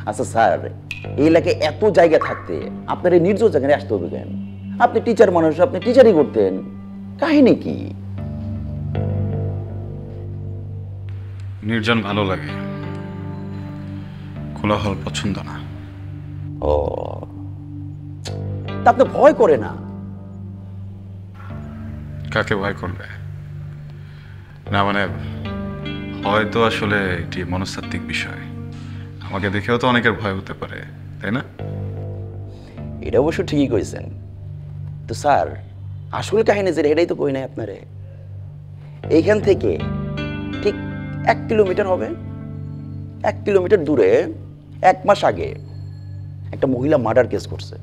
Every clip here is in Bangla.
আচ্ছা স্যার, এই এলাকায় এত জায়গা থাকতে আপনার এই নির্জন জায়গায় আসতে হবে কেন? আপনি টিচার মানুষ, আপনি টিচারই করতেন, কাহিনী কি? নির্জন ভালো লাগে, কোলাহল পছন্দ না। ও, তা আপনি ভয় করে না? কাকে ভয় করবে? না মানে হয়তো আসলে এটি মনস্তাত্ত্বিক বিষয়। আমাকে দেখেও তো অনেকের ভয় হতে পারে, তাই না? এটা অবশ্য ঠিকই কইছেন। তো স্যার, আসল কাহিনী যে এটাই তো কই নাই আপনারে। এইখান থেকে ঠিক 1 কিলোমিটার হবে, 1 কিলোমিটার দূরে 1 মাস আগে একটা মহিলা মার্ডার কেস করছে।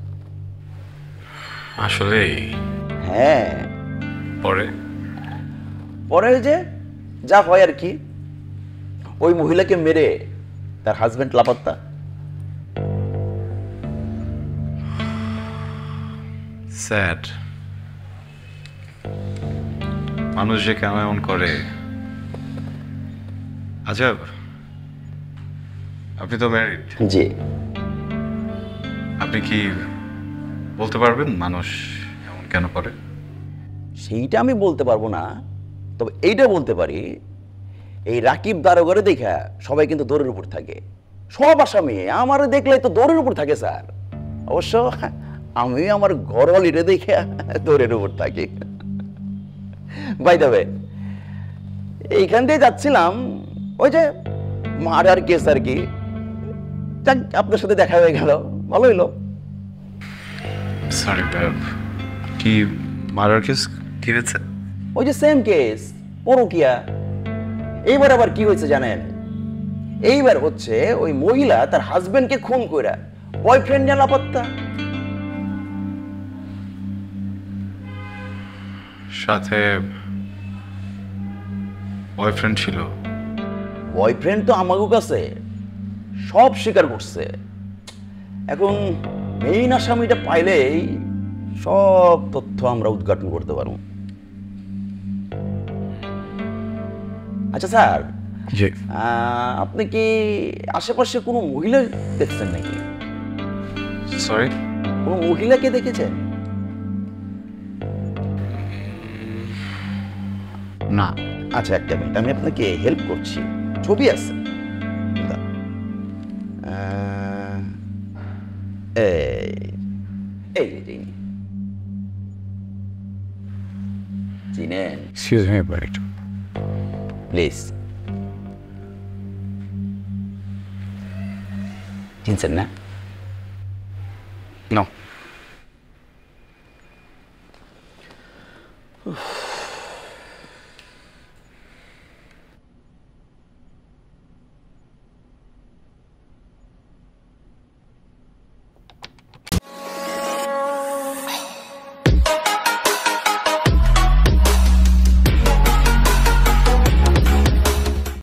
আসলে হ্যাঁ, পরে পরে ওই যে যা হয় আর কি, ওই মহিলাকে মেরে তার হাজবেন্ড লাপাত্তা। স্যাড। মানুষ যে কেন এমন করে। আচ্ছা, আপনি তো ম্যারিড, জি। আপনি কি বলতে পারবেন মানুষ এমন কেন করে? সেইটা আমি বলতে পারবো না, তবে এইটা বলতে পারি, এই রাকিব দারোগারে দেখা সবাই কিন্তু দৌড়ের উপর থাকে। সব আসামি আমার দেখলে তো দৌড়ের উপর থাকে স্যার। অবশ্য আমি আমার ঘরওয়ালিরে দেখে দৌড়ের উপর থাকি। বাই দ্য ওয়ে, এইখান দিয়ে যাচ্ছিলাম, ওই যে মার্ডার কেস আর কি। যাক, আপনার সাথে দেখা হয়ে গেল, ভালো হইলো। সরি কি মার্ডার কেস কি হয়েছে? ওই যে সেম কেস, পরকিয়া। এইবার আবার কি হয়েছে জানেন? এইবার হচ্ছে ওই মহিলা তার হাজবেন্ডকে খুন কইরা বয়ফ্রেন্ড নিয়ে লাপাত্তা। সাথে বয়ফ্রেন্ড ছিল? বয়ফ্রেন্ড তো আমাগো কাছে সব স্বীকার করছে। এখন মেইন আসামিটা পাইলেই সব তথ্য আমরা উদ্ঘাটন করতে পারবো। আচ্ছা স্যার, জি। আপনি কি আশেপাশে কোনো মহিলা দেখছেন নাকি? সরি? কোনো মহিলাকে দেখেছেন? না। আচ্ছা, একটা মিনিট, আমি আপনাকে হেল্প করছি। ছবি আছে, এই যে চিনেন? Excuse me but please. চিনছেন না? নো।